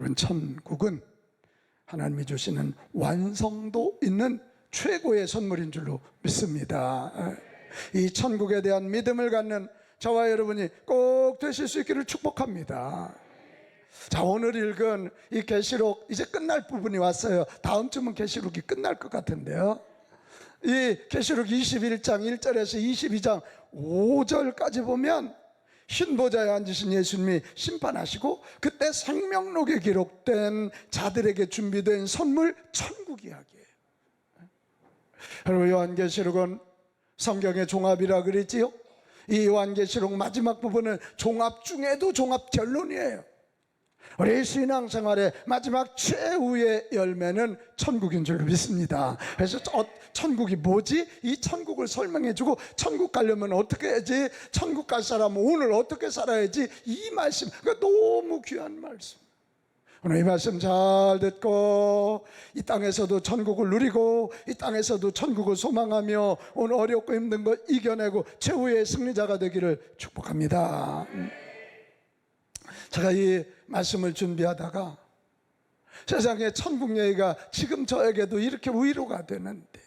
여러분, 천국은 하나님이 주시는 완성도 있는 최고의 선물인 줄로 믿습니다. 이 천국에 대한 믿음을 갖는 저와 여러분이 꼭 되실 수 있기를 축복합니다. 자, 오늘 읽은 이 계시록 이제 끝날 부분이 왔어요. 다음 주면 계시록이 끝날 것 같은데요. 이 계시록 21장 1절에서 22장 5절까지 보면 흰 보좌에 앉으신 예수님이 심판하시고 그때 생명록에 기록된 자들에게 준비된 선물 천국 이야기예요. 여러분, 요한계시록은 성경의 종합이라 그랬지요. 이 요한계시록 마지막 부분은 종합 중에도 종합 결론이에요. 우리 신앙생활의 마지막 최후의 열매는 천국인 줄 믿습니다. 그래서 천국이 뭐지? 이 천국을 설명해주고 천국 가려면 어떻게 해야지? 천국 갈 사람은 오늘 어떻게 살아야지? 이 말씀, 그러니까 너무 귀한 말씀. 오늘 이 말씀 잘 듣고 이 땅에서도 천국을 누리고 이 땅에서도 천국을 소망하며 오늘 어렵고 힘든 거 이겨내고 최후의 승리자가 되기를 축복합니다. 제가 이 말씀을 준비하다가 세상에 천국 얘기가 지금 저에게도 이렇게 위로가 되는데,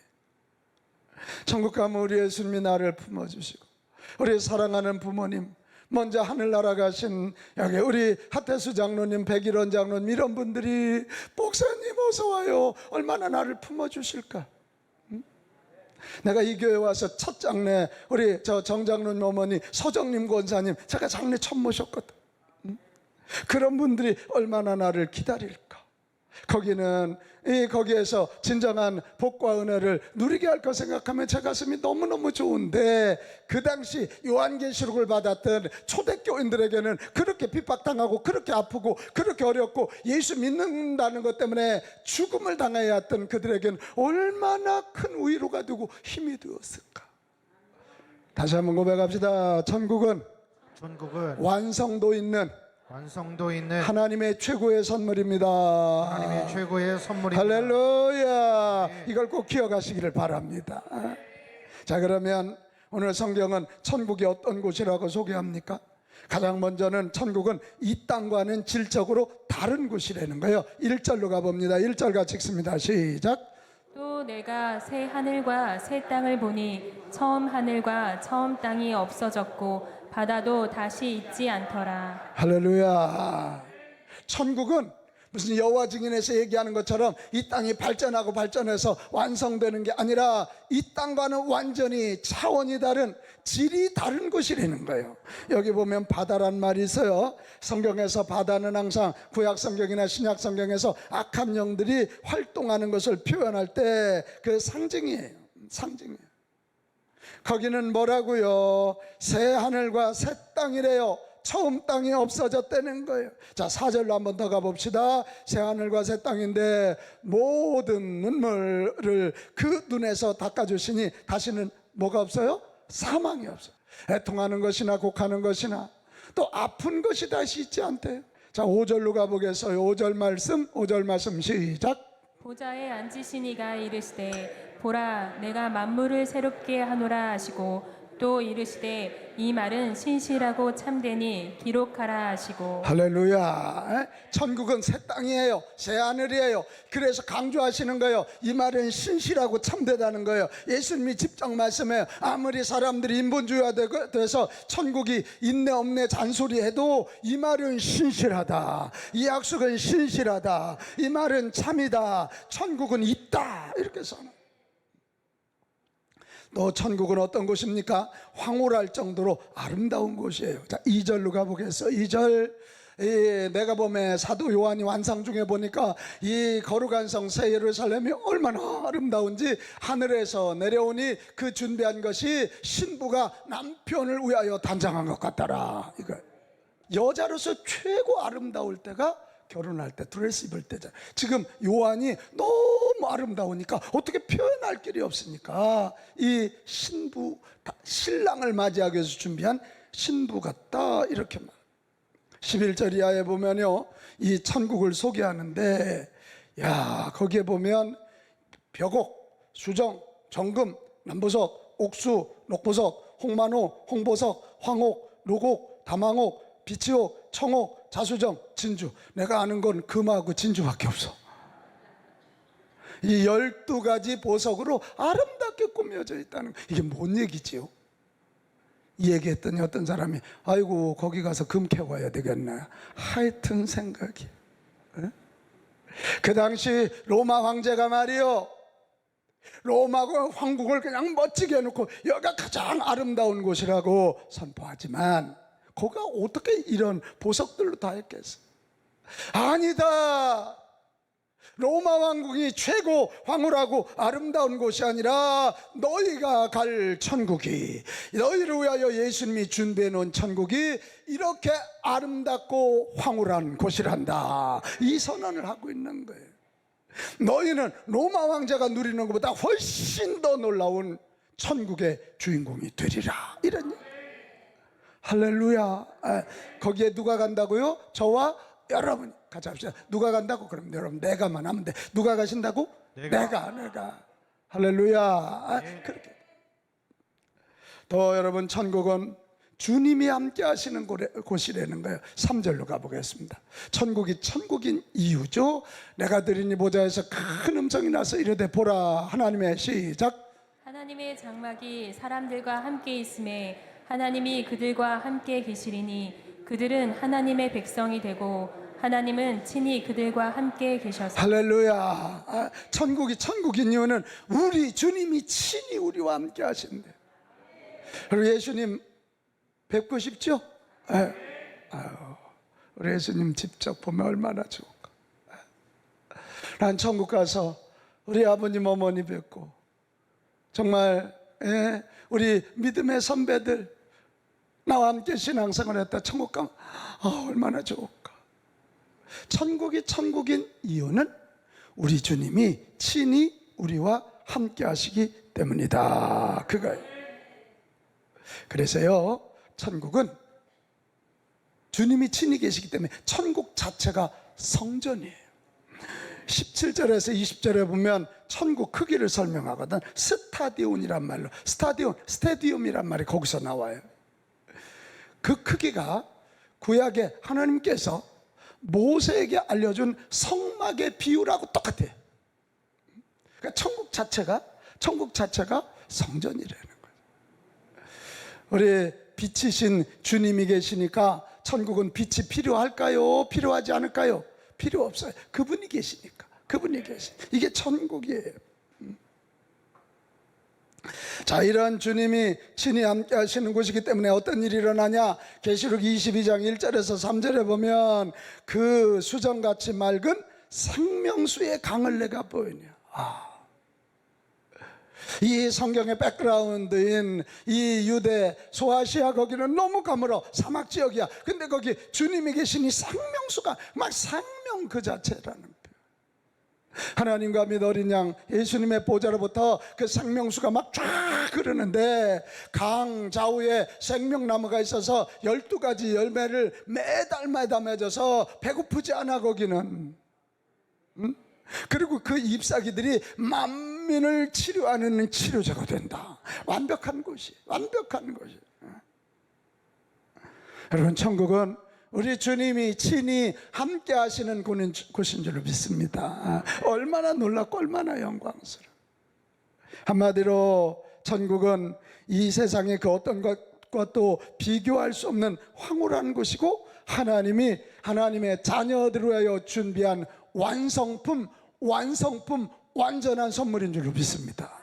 천국 가면 우리 예수님이 나를 품어주시고 우리 사랑하는 부모님, 먼저 하늘나라 가신 여기 우리 하태수 장로님, 백일원 장로님, 이런 분들이 목사님 어서 와요, 얼마나 나를 품어주실까. 내가 이 교회 와서 첫 장례 우리 저 정장로님 어머니 서정님 권사님 제가 장례 처음 모셨거든. 그런 분들이 얼마나 나를 기다릴까. 거기에서 진정한 복과 은혜를 누리게 할 거 생각하면 제 가슴이 너무너무 좋은데, 그 당시 요한계시록을 받았던 초대교인들에게는 그렇게 핍박당하고 그렇게 아프고 그렇게 어렵고 예수 믿는다는 것 때문에 죽음을 당해야 했던 그들에게는 얼마나 큰 위로가 되고 힘이 되었을까. 다시 한번 고백합시다. 천국은 완성도 있는 하나님의 최고의 선물입니다. 하나님의 최고의 선물입니다. 할렐루야. 네. 이걸 꼭 기억하시기를 바랍니다. 자, 그러면 오늘 성경은 천국이 어떤 곳이라고 소개합니까? 가장 먼저는 천국은 이 땅과는 질적으로 다른 곳이라는 거예요. 1절로 가봅니다. 1절 같이 읽습니다. 시작. 또 내가 새 하늘과 새 땅을 보니 처음 하늘과 처음 땅이 없어졌고 바다도 다시 있지 않더라. 할렐루야. 천국은 무슨 여호와 증인에서 얘기하는 것처럼 이 땅이 발전하고 발전해서 완성되는 게 아니라 이 땅과는 완전히 차원이 다른, 질이 다른 곳이라는 거예요. 여기 보면 바다란 말이 있어요. 성경에서 바다는 항상 구약 성경이나 신약 성경에서 악한 영들이 활동하는 것을 표현할 때 그 상징이에요. 거기는 뭐라고요? 새 하늘과 새 땅이래요. 처음 땅이 없어졌다는 거예요. 자, 4절로 한번 더 가봅시다. 새 하늘과 새 땅인데 모든 눈물을 그 눈에서 닦아주시니 다시는 뭐가 없어요? 사망이 없어요. 애통하는 것이나 곡하는 것이나 또 아픈 것이 다시 있지 않대요. 자, 5절로 가보겠어요. 5절 말씀 시작. 보좌에 앉으신 이가 이르시되 보라 내가 만물을 새롭게 하노라 하시고 또 이르시되 이 말은 신실하고 참되니 기록하라 하시고. 할렐루야. 천국은 새 땅이에요. 새 하늘이에요. 그래서 강조하시는 거예요. 이 말은 신실하고 참되다는 거예요. 예수님이 직접 말씀해요. 아무리 사람들이 인본주의가 돼서 천국이 있네 없네 잔소리해도 이 말은 신실하다, 이 약속은 신실하다, 이 말은 참이다, 천국은 있다, 이렇게 써요. 또 천국은 어떤 곳입니까? 황홀할 정도로 아름다운 곳이에요. 자, 2절로 가보겠어요. 2절. 내가 보면 사도 요한이 환상 중에 보니까 이 거룩한 성 새 예루살렘이 얼마나 아름다운지, 하늘에서 내려오니 그 준비한 것이 신부가 남편을 위하여 단장한 것 같더라. 이거 여자로서 최고 아름다울 때가 결혼할 때 드레스 입을 때잖아요. 지금 요한이 너무 아름다우니까 어떻게 표현할 길이 없으니까 이 신부, 신랑을 맞이하기 위해서 준비한 신부 같다, 이렇게 말. 11절 이하에 보면요, 이 천국을 소개하는데, 야, 거기에 보면 벽옥, 수정, 정금, 남보석, 옥수, 녹보석, 홍만호, 홍보석, 황옥, 로곡, 담황옥, 비치옥, 청옥, 자수정, 진주. 내가 아는 건 금하고 진주밖에 없어. 이 12가지 보석으로 아름답게 꾸며져 있다는 거. 이게 뭔 얘기지요? 이 얘기했더니 어떤 사람이 아이고 거기 가서 금 캐와야 되겠네. 하여튼 생각이. 그 당시 로마 황제가 말이요, 로마 황궁을 그냥 멋지게 해놓고 여기가 가장 아름다운 곳이라고 선포하지만 거기가 어떻게 이런 보석들로 다 했겠어? 아니다. 로마 왕국이 최고 황홀하고 아름다운 곳이 아니라 너희가 갈 천국이, 너희를 위하여 예수님이 준비해 놓은 천국이 이렇게 아름답고 황홀한 곳이란다. 이 선언을 하고 있는 거예요. 너희는 로마 왕자가 누리는 것보다 훨씬 더 놀라운 천국의 주인공이 되리라. 이런 얘기. 할렐루야. 거기에 누가 간다고요? 저와 여러분 같이 합시다. 누가 간다고? 그럼 여러분 내가만 하면 돼. 누가 가신다고? 내가. 할렐루야. 그렇게. 더 여러분, 천국은 주님이 함께 하시는 곳이라는 거예요. 3절로 가보겠습니다. 천국이 천국인 이유죠. 내가 들으니 보좌에서 큰 음성이 나서 이르되 보라, 하나님의, 시작, 하나님의 장막이 사람들과 함께 있음에 하나님이 그들과 함께 계시리니 그들은 하나님의 백성이 되고 하나님은 친히 그들과 함께 계셔서. 할렐루야. 천국이 천국인 이유는 우리 주님이 친히 우리와 함께 하신대. 그리고 예수님 뵙고 싶죠? 우리 예수님 직접 보면 얼마나 좋을까. 난 천국 가서 우리 아버님 어머니 뵙고 정말 우리 믿음의 선배들 나와 함께 신앙생활 했다 천국 가면 얼마나 좋을까. 천국이 천국인 이유는 우리 주님이 친히 우리와 함께 하시기 때문이다. 그거예요. 그래서요, 천국은 주님이 친히 계시기 때문에 천국 자체가 성전이에요. 17절에서 20절에 보면 천국 크기를 설명하거든. 스타디온이란 말로, 스타디움이란 말이 거기서 나와요. 그 크기가 구약에 하나님께서 모세에게 알려준 성막의 비유라고 똑같아요. 그러니까 천국 자체가 성전이라는 거예요. 우리 빛이신 주님이 계시니까 천국은 빛이 필요할까요? 필요하지 않을까요? 필요 없어요. 그분이 계시니까. 이게 천국이에요. 자, 이런 주님이 친히 함께 하시는 곳이기 때문에 어떤 일이 일어나냐? 계시록 22장 1절에서 3절에 보면 그 수정같이 맑은 생명수의 강을 내가 보이냐. 이 성경의 백그라운드인 이 유대 소아시아 거기는 너무 가물어 사막 지역이야. 근데 거기 주님이 계시니 생명수가 막 생명 그 자체라는 표현. 하나님과 및 어린 양 예수님의 보좌로부터 그 생명수가 막 쫙 흐르는데 강 좌우에 생명나무가 있어서 12가지 열매를 매달마다 맺어서 배고프지 않아 거기는. 그리고 그 잎사귀들이 만민을 치료하는 치료제가 된다. 완벽한 곳이. 여러분, 천국은 우리 주님이 친히 함께 하시는 곳인 줄 믿습니다. 얼마나 놀랍고 얼마나 영광스러워. 한마디로 천국은 이 세상의 그 어떤 것과도 비교할 수 없는 황홀한 곳이고 하나님의 자녀들을 위하여 준비한 완성품, 완전한 선물인 줄로 믿습니다.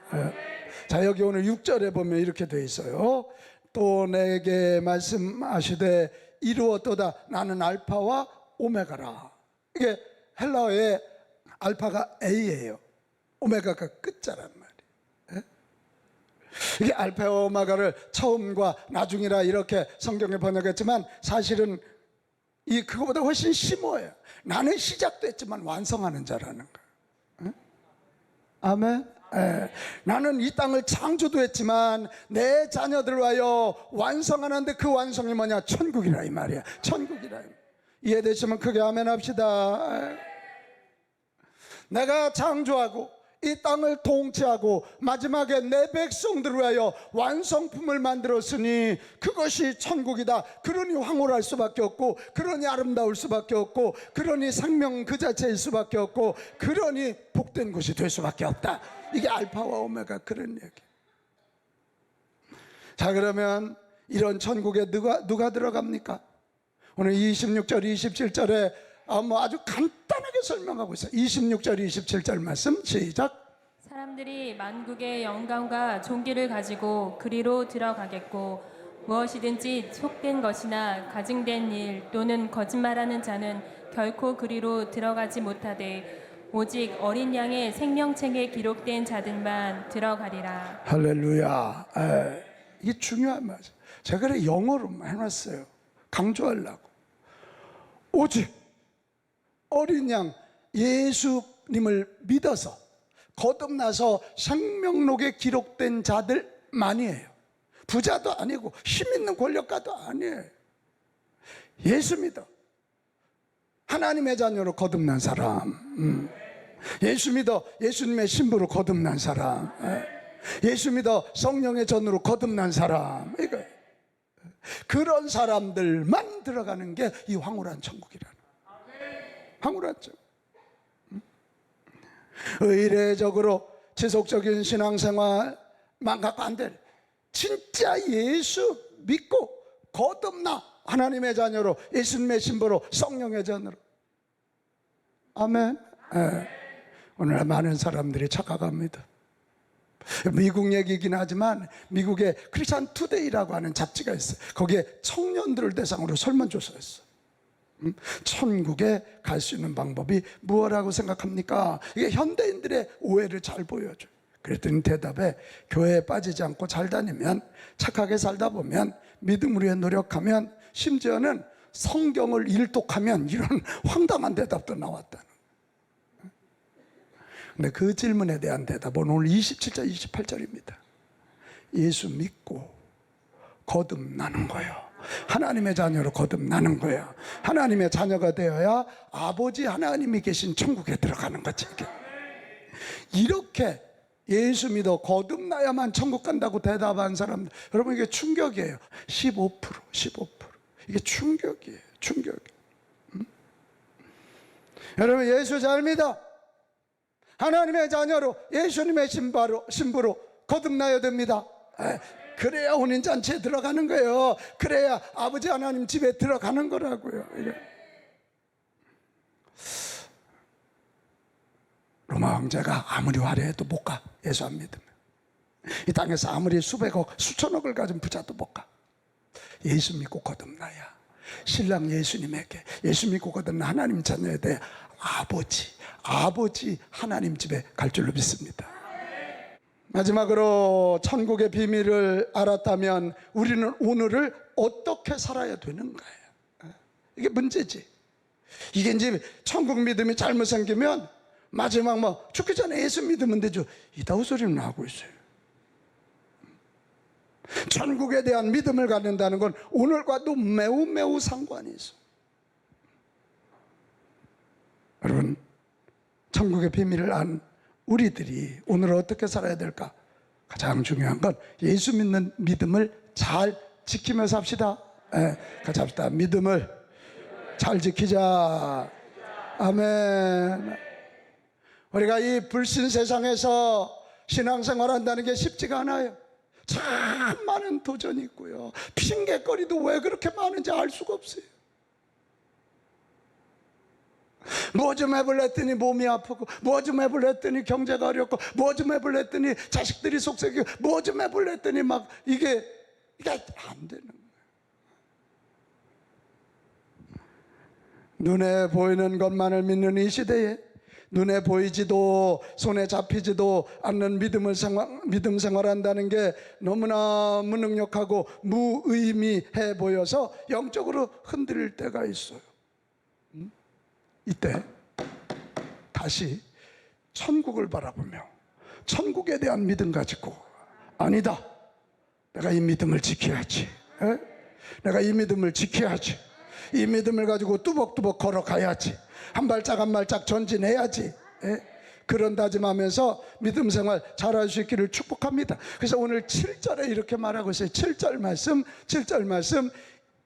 자, 여기 오늘 6절에 보면 이렇게 되어 있어요. 또 내게 말씀하시되 이루었도다. 나는 알파와 오메가라. 이게 헬라어의 알파가 A예요. 오메가가 끝자란 말이에요. 이게 알파와 오메가를 처음과 나중이라 이렇게 성경에 번역했지만 사실은 그거보다 훨씬 심오해요. 나는 시작도 했지만 완성하는 자라는 거예요. 아멘. 나는 이 땅을 창조도 했지만 내 자녀들을 위하여 완성하는데 그 완성이 뭐냐? 천국이라 이 말이야. 천국이라. 이해되시면 크게 아멘 합시다. 내가 창조하고 이 땅을 통치하고 마지막에 내 백성들을 위하여 완성품을 만들었으니 그것이 천국이다. 그러니 황홀할 수밖에 없고, 그러니 아름다울 수밖에 없고, 그러니 생명 그 자체일 수밖에 없고, 그러니 복된 곳이 될 수밖에 없다. 이게 알파와 오메가 그런 얘기. 자, 그러면 이런 천국에 누가 들어갑니까? 오늘 26절 27절에 아주 간단하게 설명하고 있어요. 26절 27절 말씀 시작. 사람들이 만국의 영광과 존귀를 가지고 그리로 들어가겠고 무엇이든지 속된 것이나 가증된 일 또는 거짓말하는 자는 결코 그리로 들어가지 못하되 오직 어린 양의 생명책에 기록된 자들만 들어가리라. 할렐루야. 이게 중요한 말이죠. 제가 그래 영어로 해놨어요. 강조하려고. 오직 어린 양 예수님을 믿어서 거듭나서 생명록에 기록된 자들만이에요. 부자도 아니고 힘 있는 권력가도 아니에요. 예수 믿어 하나님의 자녀로 거듭난 사람, 예수 믿어 예수님의 신부로 거듭난 사람, 예수 믿어 성령의 전으로 거듭난 사람, 이거 그런 사람들만 들어가는 게 이 황홀한 천국이라는. 황홀한 천국. 의례적으로 지속적인 신앙생활만 갖고 안 돼. 진짜 예수 믿고 거듭나 하나님의 자녀로, 예수님의 신부로, 성령의 전으로. 아멘. 오늘 많은 사람들이 착각합니다. 미국 얘기이긴 하지만 미국에 크리스찬 투데이라고 하는 잡지가 있어요. 거기에 청년들을 대상으로 설문조사했어요. 천국에 갈 수 있는 방법이 무엇이라고 생각합니까? 이게 현대인들의 오해를 잘 보여줘요. 그랬더니 대답에 교회에 빠지지 않고 잘 다니면, 착하게 살다 보면, 믿음으로 위해 노력하면, 심지어는 성경을 일독하면, 이런 황당한 대답도 나왔다는. 근데 그 질문에 대한 대답은 오늘 27절 28절입니다 예수 믿고 거듭나는 거예요. 하나님의 자녀로 거듭나는 거예요. 하나님의 자녀가 되어야 아버지 하나님이 계신 천국에 들어가는 거지. 이렇게 예수 믿어 거듭나야만 천국 간다고 대답한 사람들, 여러분 이게 충격이에요. 15%. 이게 충격이에요. 충격. 여러분 예수 잘 믿어 하나님의 자녀로, 예수님의 신부로 거듭나야 됩니다. 그래야 혼인잔치에 들어가는 거예요. 그래야 아버지 하나님 집에 들어가는 거라고요. 로마 황제가 아무리 화려해도 못 가. 예수 안 믿으면. 이 땅에서 아무리 수백억 수천억을 가진 부자도 못 가. 예수 믿고 거듭나야 신랑 예수님에게, 예수 믿고 거듭나 하나님 자녀에 대해 아버지 하나님 집에 갈 줄로 믿습니다. 마지막으로 천국의 비밀을 알았다면 우리는 오늘을 어떻게 살아야 되는가요? 이게 문제지. 이게 이제 천국 믿음이 잘못 생기면 마지막 죽기 전에 예수 믿으면 되죠. 이따위 소리는 하고 있어요. 천국에 대한 믿음을 갖는다는 건 오늘과도 매우 상관이 있어요. 여러분, 천국의 비밀을 안 우리들이 오늘 어떻게 살아야 될까? 가장 중요한 건 예수 믿는 믿음을 잘 지키면서 합시다. 같이 합시다. 믿음을 잘 지키자. 아멘. 우리가 이 불신 세상에서 신앙생활 한다는 게 쉽지가 않아요. 참 많은 도전이 있고요. 핑계거리도 왜 그렇게 많은지 알 수가 없어요. 뭐 좀 해볼래 했더니 몸이 아프고, 뭐 좀 해볼래 했더니 경제가 어렵고, 뭐 좀 해볼래 했더니 자식들이 속썩이고, 뭐 좀 해볼래 했더니 막 이게 안 되는 거예요. 눈에 보이는 것만을 믿는 이 시대에 눈에 보이지도 손에 잡히지도 않는 믿음 생활한다는 게 너무나 무능력하고 무의미해 보여서 영적으로 흔들릴 때가 있어요. 이때 다시 천국을 바라보며 천국에 대한 믿음 가지고, 아니다, 내가 이 믿음을 지켜야지. 내가 이 믿음을 지켜야지. 이 믿음을 가지고 뚜벅뚜벅 걸어가야지. 한 발짝 한 발짝 전진해야지. 그런 다짐하면서 믿음 생활 잘할 수 있기를 축복합니다. 그래서 오늘 7절에 이렇게 말하고 있어요. 7절 말씀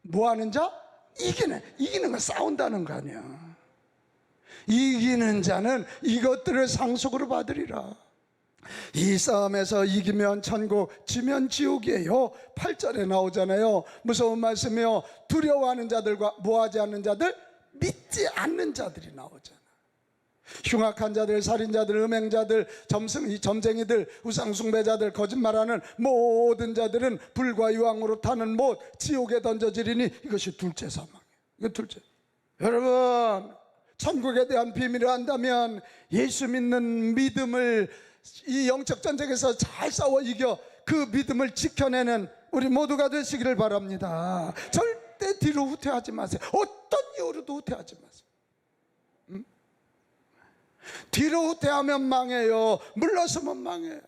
뭐 하는 자? 이기는 거, 싸운다는 거 아니야. 이기는 자는 이것들을 상속으로 받으리라. 이 싸움에서 이기면 천국, 지면 지옥이에요. 8절에 나오잖아요. 무서운 말씀이요. 두려워하는 자들과 뭐하지 않는 자들, 믿지 않는 자들이 나오잖아. 흉악한 자들, 살인자들, 음행자들, 점쟁이들, 우상숭배자들, 거짓말하는 모든 자들은 불과 유황으로 타는 못, 지옥에 던져지리니 이것이 둘째 사망이에요. 이건 둘째. 여러분, 천국에 대한 비밀을 안다면 예수 믿는 믿음을 이 영적 전쟁에서 잘 싸워 이겨 그 믿음을 지켜내는 우리 모두가 되시기를 바랍니다. 절대 뒤로 후퇴하지 마세요. 어떤 이유로도 후퇴하지 마세요. 뒤로 후퇴하면 망해요. 물러서면 망해요.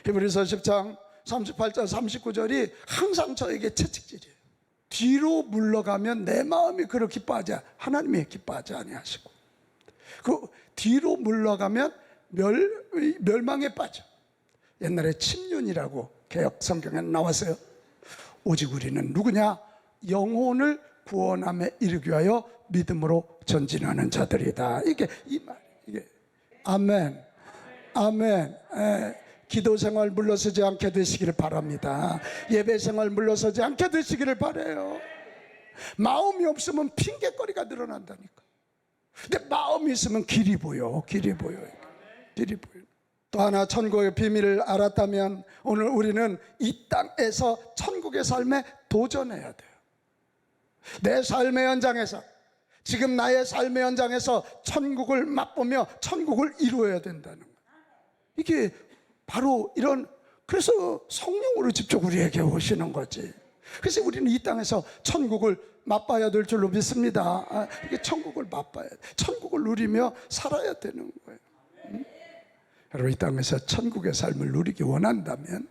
히브리서 10장 38절 39절이 항상 저에게 채찍질이에요. 뒤로 물러가면 내 마음이 그렇게 기뻐하지 하나님이 기뻐하지 아니하시고, 그 뒤로 물러가면 멸망에 빠져. 옛날에 침륜이라고 개역 성경에 나왔어요. 오직 우리는 누구냐? 영혼을 구원함에 이르기 위하여 믿음으로 전진하는 자들이다. 이게 아멘. 기도 생활 물러서지 않게 되시기를 바랍니다. 예배 생활 물러서지 않게 되시기를 바라요. 마음이 없으면 핑계거리가 늘어난다니까. 근데 마음이 있으면 길이 보여. 또 하나 천국의 비밀을 알았다면 오늘 우리는 이 땅에서 천국의 삶에 도전해야 돼요. 내 삶의 현장에서, 지금 나의 삶의 현장에서 천국을 맛보며 천국을 이루어야 된다는 거예요. 이게 바로 이런, 그래서 성령으로 직접 우리에게 오시는 거지. 그래서 우리는 이 땅에서 천국을 맛봐야 될 줄로 믿습니다. 이게 천국을 맛봐야 돼. 천국을 누리며 살아야 되는 거예요. 여러분, 이 땅에서 천국의 삶을 누리기 원한다면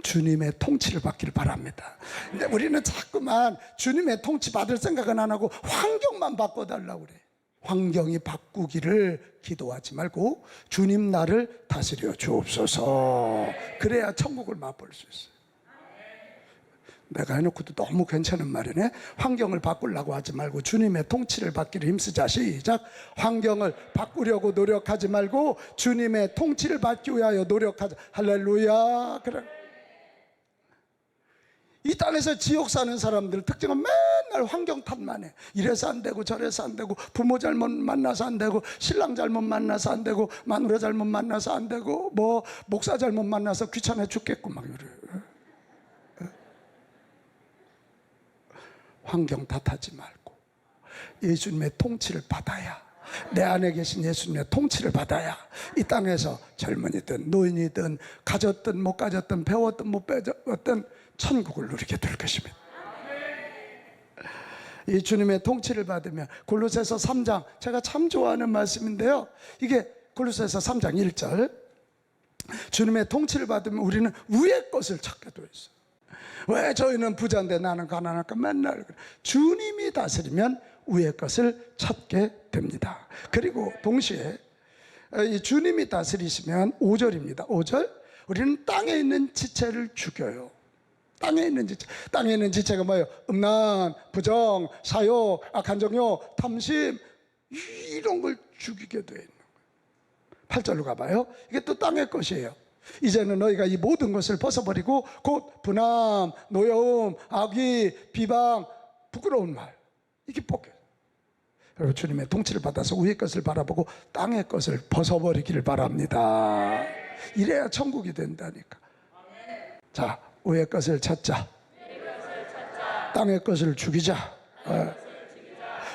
주님의 통치를 받기를 바랍니다. 근데 우리는 자꾸만 주님의 통치 받을 생각은 안 하고 환경만 바꿔달라고 그래. 환경이 바꾸기를 기도하지 말고 주님 나를 다스려 주옵소서. 그래야 천국을 맛볼 수 있어요. 내가 해놓고도 너무 괜찮은 말이네. 환경을 바꾸려고 하지 말고 주님의 통치를 받기를 힘쓰자. 시작. 환경을 바꾸려고 노력하지 말고 주님의 통치를 받기 위하여 노력하자. 할렐루야. 그래. 이 땅에서 지옥 사는 사람들 특징은 맨날 환경 탓만 해. 이래서 안 되고 저래서 안 되고, 부모 잘못 만나서 안 되고, 신랑 잘못 만나서 안 되고, 마누라 잘못 만나서 안 되고, 뭐 목사 잘못 만나서 귀찮아 죽겠고 막 이래. 환경 탓하지 말고 예수님의 통치를 받아야, 내 안에 계신 예수님의 통치를 받아야 이 땅에서 젊은이든 노인이든 가졌든 못 가졌든 배웠든 못 배웠든 천국을 누리게 될 것입니다. 이 주님의 통치를 받으면, 골로새서 3장, 제가 참 좋아하는 말씀인데요, 이게 골로새서 3장 1절, 주님의 통치를 받으면 우리는 위의 것을 찾게 돼 있어요. 왜 저희는 부자인데 나는 가난할까? 맨날 그래. 주님이 다스리면 위의 것을 찾게 됩니다. 그리고 동시에 이 주님이 다스리시면 5절입니다. 5절, 우리는 땅에 있는 지체를 죽여요. 땅에 있는 지체. 땅에 있는 지체가 뭐예요? 음란, 부정, 사욕, 악한 정욕, 탐심, 이런 걸 죽이게 되어 있는 거예요. 8절로 가봐요. 이게 또 땅의 것이에요. 이제는 너희가 이 모든 것을 벗어버리고 곧 분함, 노여움, 악의, 비방, 부끄러운 말, 이게 벗겨요. 여러분, 주님의 통치를 받아서 위의 것을 바라보고 땅의 것을 벗어버리기를 바랍니다. 이래야 천국이 된다니까. 자, 위의 것을 찾자. 땅의 것을 죽이자.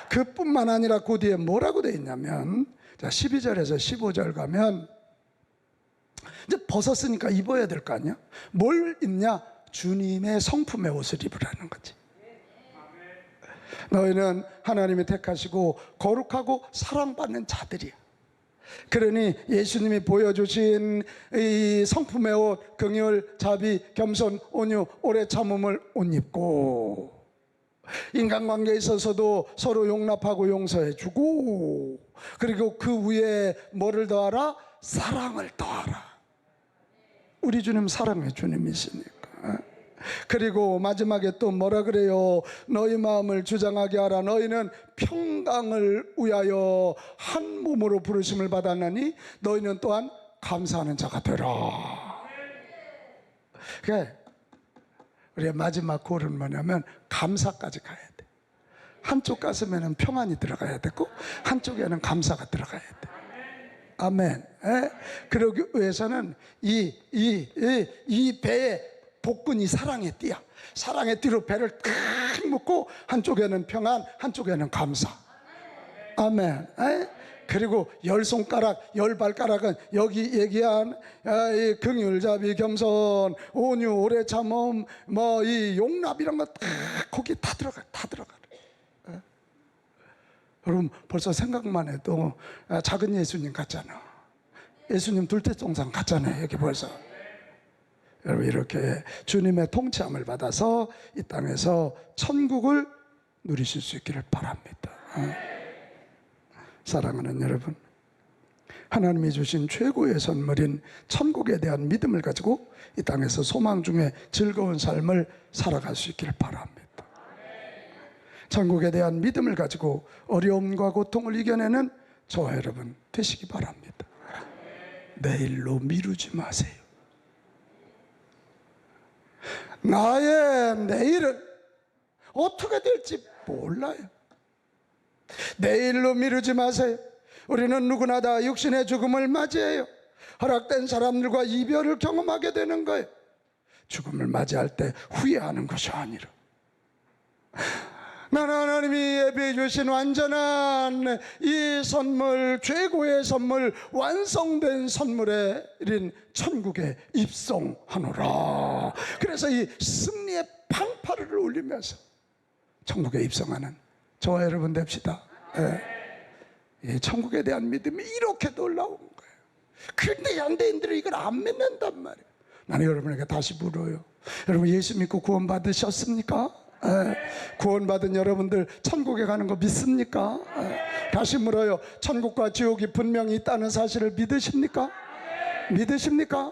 그뿐만 아니라 그 뒤에 뭐라고 되어 있냐면, 자, 12절에서 15절 가면 이제 벗었으니까 입어야 될 거 아니야? 뭘 입냐? 주님의 성품의 옷을 입으라는 거지. 너희는 하나님이 택하시고 거룩하고 사랑받는 자들이야. 그러니 예수님이 보여주신 이 성품의 옷, 긍휼, 자비, 겸손, 온유, 오래 참음을 옷 입고, 인간관계에 있어서도 서로 용납하고 용서해주고, 그리고 그 위에 뭐를 더하라? 사랑을 더하라. 우리 주님 사랑의 주님이시니까. 그리고 마지막에 또 뭐라 그래요? 너희 마음을 주장하게 하라. 너희는 평강을 위하여 한 몸으로 부르심을 받았나니 너희는 또한 감사하는 자가 되라. 그래, 우리의 마지막 골은 뭐냐면 감사까지 가야 돼. 한쪽 가슴에는 평안이 들어가야 되고 한쪽에는 감사가 들어가야 돼. 아멘. 그러기 위해서는 이 배에 복근이 사랑의 띠야. 사랑의 띠로 배를 탁 묶고 한쪽에는 평안, 한쪽에는 감사. 아멘. 그리고 열 손가락, 열 발가락은 여기 얘기한 이 긍휼자비, 겸손, 온유, 오래 참음, 뭐 이 용납 이런 거 다 거기 다 들어가, 다 들어가. 여러분 벌써 생각만 해도 작은 예수님 같잖아. 예수님 둘째동상 같잖아요. 여기 벌써. 여러분 이렇게 주님의 통치함을 받아서 이 땅에서 천국을 누리실 수 있기를 바랍니다. 사랑하는 여러분, 하나님이 주신 최고의 선물인 천국에 대한 믿음을 가지고 이 땅에서 소망 중에 즐거운 삶을 살아갈 수 있기를 바랍니다. 천국에 대한 믿음을 가지고 어려움과 고통을 이겨내는 저와 여러분 되시기 바랍니다. 내일로 미루지 마세요. 나의 내일은 어떻게 될지 몰라요. 내일로 미루지 마세요. 우리는 누구나 다 육신의 죽음을 맞이해요. 허락된 사람들과 이별을 경험하게 되는 거예요. 죽음을 맞이할 때 후회하는 것이 아니라 나는 하나님이 예비해 주신 완전한 이 선물, 최고의 선물, 완성된 선물인 천국에 입성하노라. 그래서 이 승리의 판파를 울리면서 천국에 입성하는 저와 여러분 됩시다. 이 천국에 대한 믿음이 이렇게 놀라운 거예요. 그런데 현대인들은 이걸 안 믿는단 말이에요. 나는 여러분에게 다시 물어요. 여러분 예수 믿고 구원 받으셨습니까? 구원받은 여러분들 천국에 가는 거 믿습니까? 다시 물어요. 천국과 지옥이 분명히 있다는 사실을 믿으십니까? 믿으십니까?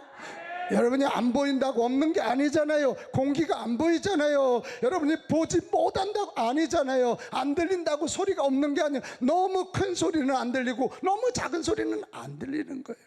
여러분이 안 보인다고 없는 게 아니잖아요. 공기가 안 보이잖아요. 여러분이 보지 못한다고 아니잖아요. 안 들린다고 소리가 없는 게 아니에요. 너무 큰 소리는 안 들리고 너무 작은 소리는 안 들리는 거예요.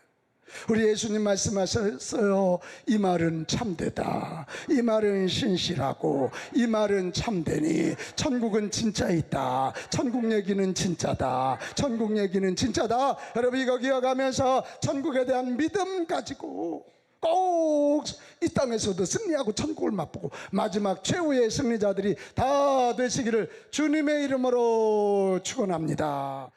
우리 예수님 말씀하셨어요. 이 말은 참되다. 이 말은 신실하고 이 말은 참되니 천국은 진짜 있다. 천국 얘기는 진짜다. 천국 얘기는 진짜다. 여러분 이거 기억하면서 천국에 대한 믿음 가지고 꼭 이 땅에서도 승리하고 천국을 맛보고 마지막 최후의 승리자들이 다 되시기를 주님의 이름으로 축원합니다.